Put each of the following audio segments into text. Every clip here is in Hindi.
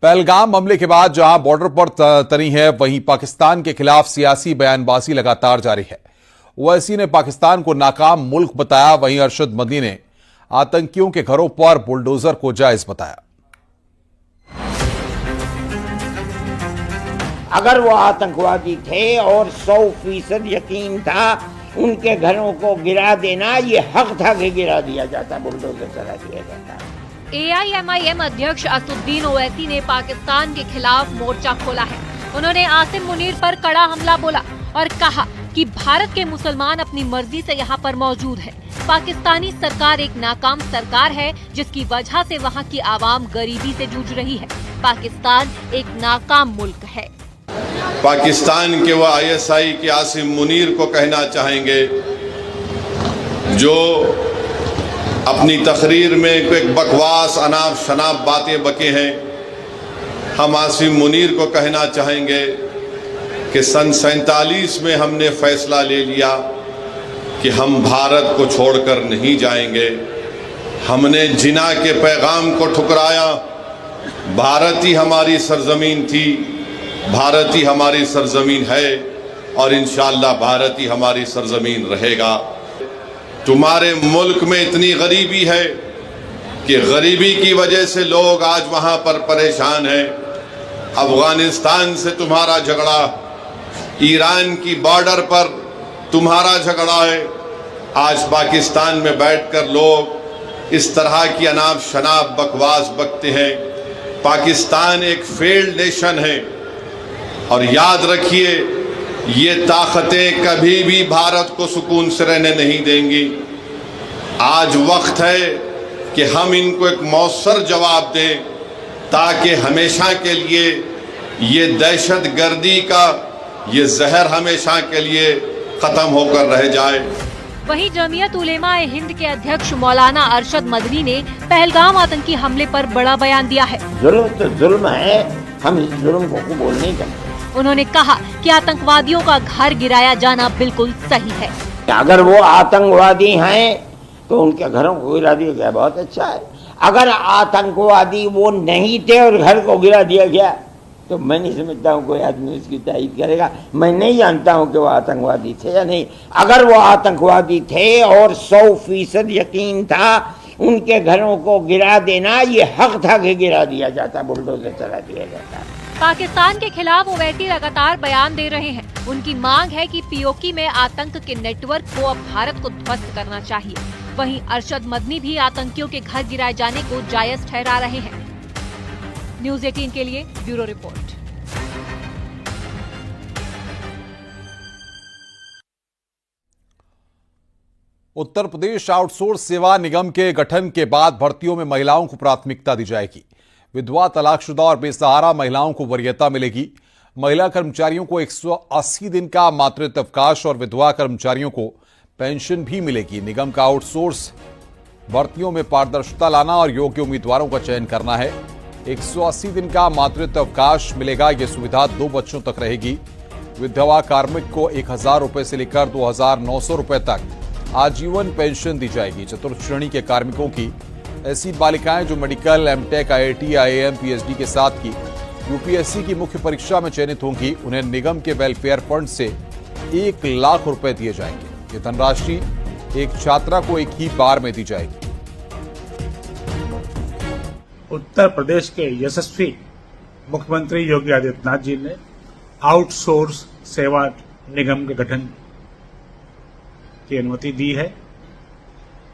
पहलगाम हमले के बाद जहां बॉर्डर पर तनी है, वहीं पाकिस्तान के खिलाफ सियासी बयानबाजी लगातार जारी है। ओवैसी ने पाकिस्तान को नाकाम मुल्क बताया, वहीं अरशद मदनी ने आतंकियों के घरों पर बुलडोजर को जायज बताया। अगर वो आतंकवादी थे और 100% यकीन था, उनके घरों को गिरा देना ये हक था कि गिरा दिया जाता, बुलडोजर चला दिया जाता। AIMIM अध्यक्ष असदुद्दीन ओवैसी ने पाकिस्तान के खिलाफ मोर्चा खोला है। उन्होंने आसिम मुनीर पर कड़ा हमला बोला और कहा कि भारत के मुसलमान अपनी मर्जी से यहाँ पर मौजूद है। पाकिस्तानी सरकार एक नाकाम सरकार है, जिसकी वजह से वहाँ की आवाम गरीबी से जूझ रही है। पाकिस्तान एक नाकाम मुल्क है। पाकिस्तान के वो ISI के आसिम मुनीर को कहना चाहेंगे, जो अपनी तकरीर में एक बकवास अनाप शनाप बातें बके हैं। हम आसिम मुनीर को कहना चाहेंगे कि सन 47 में हमने फैसला ले लिया कि हम भारत को छोड़कर नहीं जाएंगे। हमने जिना के पैगाम को ठुकराया। भारत ही हमारी सरजमीन थी, भारत ही हमारी सरजमीन है और इंशाअल्लाह भारत ही हमारी सरजमीन रहेगा। तुम्हारे मुल्क में इतनी गरीबी है कि गरीबी की वजह से लोग आज वहाँ पर परेशान हैं। अफगानिस्तान से तुम्हारा झगड़ा, ईरान की बॉर्डर पर तुम्हारा झगड़ा है। आज पाकिस्तान में बैठकर लोग इस तरह की अनाप शनाप बकवास बकते हैं। पाकिस्तान एक फेल्ड नेशन है और याद रखिए, ये ताकतें कभी भी भारत को सुकून से रहने नहीं देंगी। आज वक्त है कि हम इनको एक मौसर जवाब दें, ताकि हमेशा के लिए ये दहशत गर्दी का ये जहर हमेशा के लिए खत्म होकर रह जाए। वहीं जमीयत उलेमा ए हिंद के अध्यक्ष मौलाना अरशद मदनी ने पहलगाम आतंकी हमले पर बड़ा बयान दिया है। जुल्म तो जुल्म है, हम इस जुल्म को कबूल नहीं करते। उन्होंने कहा कि आतंकवादियों का घर गिराया जाना बिल्कुल सही है। अगर वो आतंकवादी हैं तो उनके घरों को गिरा दिया गया, बहुत अच्छा है। अगर आतंकवादी वो नहीं थे और घर को गिरा दिया गया, तो मैं नहीं समझता हूँ कोई आदमी उसकी तारीफ करेगा। मैं नहीं जानता हूँ कि वो आतंकवादी थे या नहीं। अगर वो आतंकवादी थे और 100% यकीन था, उनके घरों को गिरा देना ये हक था कि गिरा दिया जाता, बुलडोजर चला दिया जाता। पाकिस्तान के खिलाफ ओवैसी लगातार बयान दे रहे हैं। उनकी मांग है कि POK में आतंक के नेटवर्क को अब भारत को ध्वस्त करना चाहिए। वहीं अरशद मदनी भी आतंकियों के घर गिराए जाने को जायज ठहरा रहे हैं। न्यूज़ 18 के लिए bureau report. Uttar Pradesh outsource सेवा निगम के गठन के बाद भर्तियों में महिलाओं को प्राथमिकता दी जाएगी। विधवा, तलाकशुदा और बेसहारा महिलाओं को वरीयता मिलेगी। महिला कर्मचारियों को 180 दिन का मातृत्व अवकाश और विधवा कर्मचारियों को पेंशन भी मिलेगी। निगम का आउटसोर्स भर्तियों में पारदर्शिता लाना और योग्य उम्मीदवारों का चयन करना है। 180 दिन का मातृत्व अवकाश मिलेगा। यह सुविधा 2 बच्चों तक रहेगी। विधवा कार्मिक को 1000 रुपए से लेकर 2900 रुपए तक आजीवन पेंशन दी जाएगी। चतुर्थ श्रेणी के कार्मिकों की ऐसी बालिकाएं जो medical, MTech, IIT, IIM, PhD के साथ की UPSC की मुख्य परीक्षा में चयनित होंगी, उन्हें निगम के वेलफेयर फंड से 1 लाख रुपए दिए जाएंगे। ये धनराशि एक छात्रा को एक ही बार में दी जाएगी। उत्तर प्रदेश के यशस्वी मुख्यमंत्री योगी आदित्यनाथ जी ने आउटसोर्स सेवा निगम के गठन की अनुमति दी है।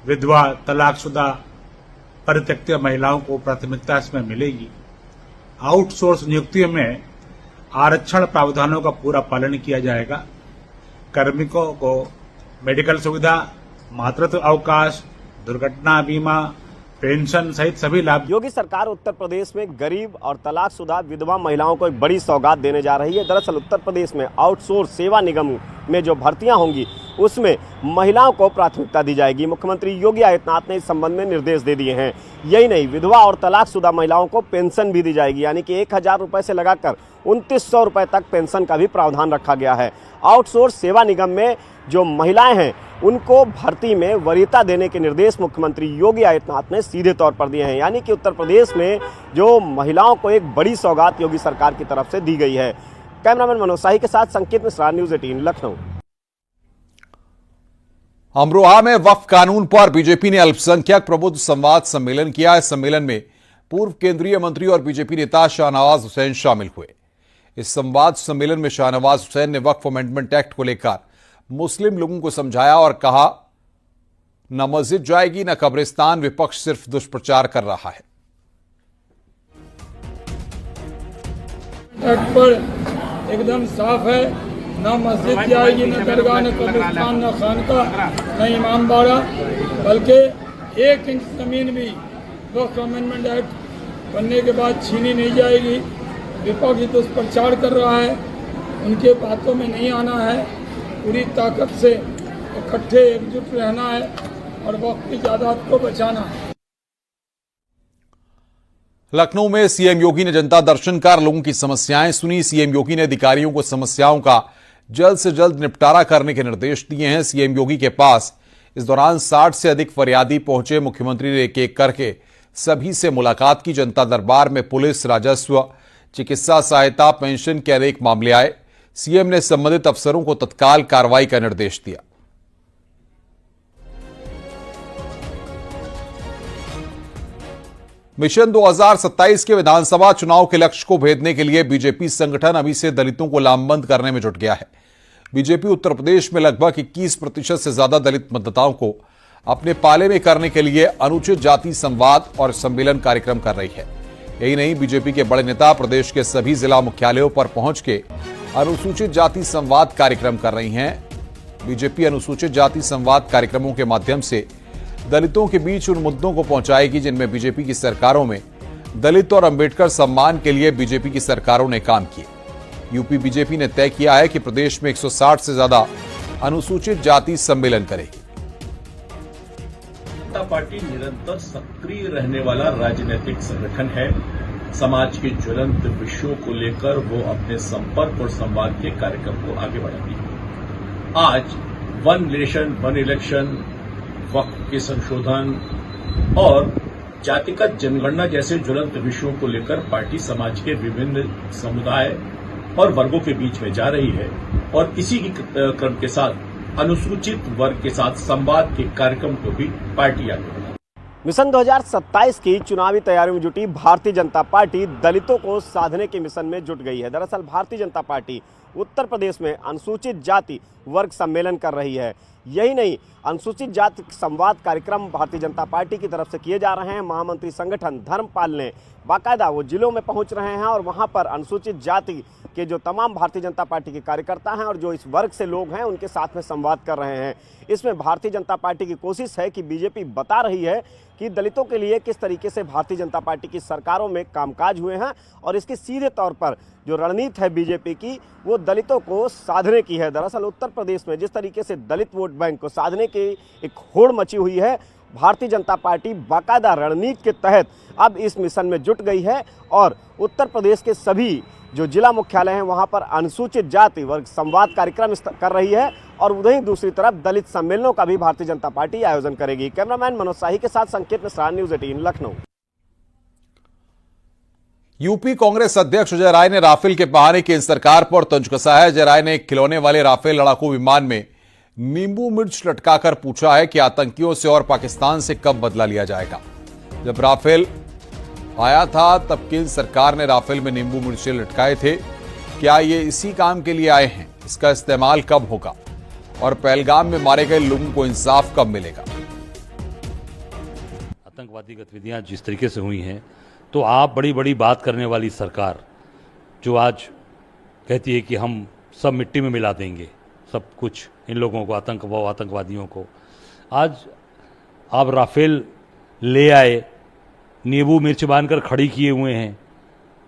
विधवा, तलाकशुदा, परित्यक्त महिलाओं को प्राथमिकता इसमें मिलेगी। आउटसोर्स नियुक्तियों में आरक्षण प्रावधानों का पूरा पालन किया जाएगा। कार्मिकों को मेडिकल सुविधा, मातृत्व अवकाश, दुर्घटना बीमा, पेंशन सहित सभी लाभ। योगी सरकार उत्तर प्रदेश में गरीब और तलाकशुदा विधवा महिलाओं को एक बड़ी सौगात देने जा रही है। दरअसल उत्तर प्रदेश में आउटसोर्स सेवा निगम में जो भर्तियां होंगी उसमें महिलाओं को प्राथमिकता दी जाएगी। मुख्यमंत्री योगी आदित्यनाथ ने इस संबंध में निर्देश दे दिए हैं। यही नहीं, विधवा और तलाकशुदा महिलाओं को पेंशन भी दी जाएगी, यानी कि 1000 रुपये से लगाकर 2900 रुपये तक पेंशन का भी प्रावधान रखा गया है। आउटसोर्स सेवा निगम में जो महिलाएं हैं उनको भर्ती में वरीयता देने के निर्देश मुख्यमंत्री योगी आदित्यनाथ ने सीधे तौर पर दिए हैं, यानी कि उत्तर प्रदेश में जो महिलाओं को एक बड़ी सौगात योगी सरकार की तरफ से दी गई है। कैमरामैन मनोज शाही के साथ संकेत मिश्रा, न्यूज़ 18 लखनऊ। अमरोहा में वक्फ कानून पर बीजेपी ने अल्पसंख्यक प्रबुद्ध संवाद सम्मेलन किया। इस सम्मेलन में पूर्व केंद्रीय मंत्री और बीजेपी नेता शाहनवाज हुसैन शामिल हुए। इस संवाद सम्मेलन में शाहनवाज हुसैन ने वक्फ अमेंडमेंट एक्ट को लेकर मुस्लिम लोगों को समझाया और कहा, न मस्जिद जाएगी न कब्रिस्तान, विपक्ष सिर्फ दुष्प्रचार कर रहा है। तट पर एकदम साफ है, ना मस्जिद जाएगी, न दरगाह, न कब्रिस्तान, न खानका, न इमामबाड़ा, बल्कि 1 इंच जमीन भी वक्फ अमेंडमेंट एक्ट बनने के बाद छीनी नहीं जाएगी। विपक्ष दुष्प्रचार कर रहा है, उनके बातों में नहीं आना है, पूरी ताकत से इकट्ठे एकजुट रहना है और वक्फ की जायदाद को बचाना है। लखनऊ में सीएम योगी ने जनता दर्शन कर लोगों की समस्याएं सुनी। सीएम योगी ने अधिकारियों को समस्याओं का जल्द से जल्द निपटारा करने के निर्देश दिए हैं। सीएम योगी के पास इस दौरान 60 से अधिक फरियादी पहुंचे। मुख्यमंत्री ने एक एक करके सभी से मुलाकात की। जनता दरबार में पुलिस, राजस्व, चिकित्सा सहायता, पेंशन के अनेक मामले आए। सीएम ने संबंधित अफसरों को तत्काल कार्रवाई का निर्देश दिया। मिशन 2027 के विधानसभा चुनाव के लक्ष्य को भेदने के लिए बीजेपी संगठन अभी से दलितों को लामबंद करने में जुट गया है। बीजेपी उत्तर प्रदेश में लगभग 21% से ज्यादा दलित मतदाताओं को अपने पाले में करने के लिए अनुचित जाति संवाद और सम्मेलन कार्यक्रम कर रही है। यही नहीं, बीजेपी के बड़े नेता प्रदेश के सभी जिला मुख्यालयों पर पहुंच के अनुसूचित जाति संवाद कार्यक्रम कर रही हैं। बीजेपी अनुसूचित जाति संवाद कार्यक्रमों के माध्यम से दलितों के बीच उन मुद्दों को पहुंचाएगी जिनमें बीजेपी की सरकारों में दलित और अंबेडकर सम्मान के लिए बीजेपी की सरकारों ने काम किए। यूपी बीजेपी ने तय किया है कि प्रदेश में 160 से ज्यादा अनुसूचित जाति सम्मेलन करेगी। जनता पार्टी निरंतर सक्रिय रहने वाला राजनीतिक संगठन है। समाज के ज्वलंत विषयों को लेकर वो अपने संपर्क और संवाद के कार्यक्रम को आगे बढ़ाती है। आज 1 नेशन 1 इलेक्शन, वक्फ के संशोधन और जातिगत जनगणना जैसे ज्वलंत विषयों को लेकर पार्टी समाज के विभिन्न समुदाय और वर्गों के बीच में जा रही है और इसी की क्रम के साथ अनुसूचित वर्ग के साथ संवाद के कार्यक्रम को भी पार्टी आगे बढ़ाएगी। मिशन 2027 की चुनावी तैयारियों में जुटी भारतीय जनता पार्टी दलितों को साधने के मिशन में जुट गई है। दरअसल भारतीय जनता पार्टी उत्तर प्रदेश में अनुसूचित जाति वर्ग सम्मेलन कर रही है। यही नहीं, अनुसूचित जाति संवाद कार्यक्रम भारतीय जनता पार्टी की तरफ से किए जा रहे हैं। महामंत्री संगठन धर्मपाल ने बाकायदा वो जिलों में पहुंच रहे हैं और वहां पर अनुसूचित जाति के जो तमाम भारतीय जनता पार्टी के कार्यकर्ता हैं और जो इस वर्ग से लोग हैं उनके साथ में संवाद कर रहे हैं। इसमें भारतीय जनता पार्टी की कोशिश है कि बीजेपी बता रही है कि दलितों के लिए किस तरीके से भारतीय जनता पार्टी की सरकारों में कामकाज हुए हैं और इसके सीधे तौर पर जो रणनीति है बीजेपी की वो दलितों को साधने की है। दरअसल उत्तर प्रदेश में जिस तरीके से दलित वोट बैंक को साधने की एक होड़ मची हुई है, भारतीय जनता पार्टी बाकायदा रणनीति के तहत अब इस मिशन में जुट गई है और उत्तर प्रदेश के सभी जो जिला मुख्यालय हैं वहां पर अनुसूचित जाति वर्ग संवाद कार्यक्रम कर रही है और वहीं दूसरी तरफ दलित सम्मेलनों का भी भारतीय जनता पार्टी आयोजन करेगी। कैमरामैन मनोज शाही के साथ संकेत मिश्रा, न्यूज़ 18 लखनऊ। यूपी कांग्रेस अध्यक्ष अजय राय ने राफेल के बहाने केंद्र सरकार पर तंज कसा है। अजय राय ने खिलौने वाले राफेल लड़ाकू विमान में नींबू मिर्च लटकाकर पूछा है कि आतंकियों से और पाकिस्तान से कब बदला लिया जाएगा। जब राफेल आया था तब केंद्र सरकार ने राफेल में नींबू मिर्चे लटकाए थे। क्या ये इसी काम के लिए आए हैं? इसका इस्तेमाल कब होगा और पहलगाम में मारे गए लोगों को इंसाफ कब मिलेगा? आतंकवादी गतिविधियां जिस तरीके से हुई हैं तो आप बड़ी बड़ी बात करने वाली सरकार जो आज कहती है कि हम सब मिट्टी में मिला देंगे सब कुछ इन लोगों को, आतंकवादियों को, आज आप राफेल ले आए, नींबू मिर्च बांधकर खड़ी किए हुए हैं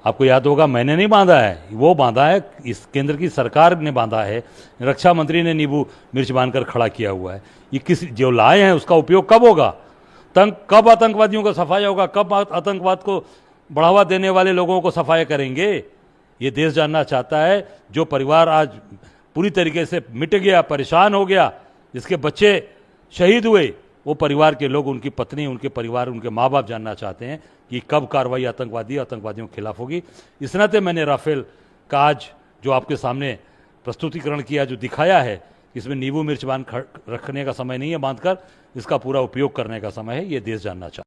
आपको याद होगा मैंने नहीं बांधा है, वो बांधा है, इस केंद्र की सरकार ने बांधा है। रक्षा मंत्री ने नींबू मिर्च बांधकर खड़ा किया हुआ है। ये किस जो लाए हैं उसका उपयोग कब होगा? कब आतंकवादियों का सफाया होगा? कब आतंकवाद को बढ़ावा देने वाले लोगों को सफाया करेंगे? ये देश जानना चाहता है। जो परिवार आज पूरी तरीके से मिट गया, परेशान हो गया, जिसके बच्चे शहीद हुए, वो परिवार के लोग, उनकी पत्नी, उनके परिवार, उनके माँ बाप जानना चाहते हैं कि कब कार्रवाई आतंकवादियों के खिलाफ होगी। इस नाते मैंने राफेल का आज जो आपके सामने प्रस्तुतिकरण किया, जो दिखाया है, इसमें नींबू मिर्च बांध रखने का समय नहीं है बांधकर, इसका पूरा उपयोग करने का समय है। ये देश जानना चाहता है।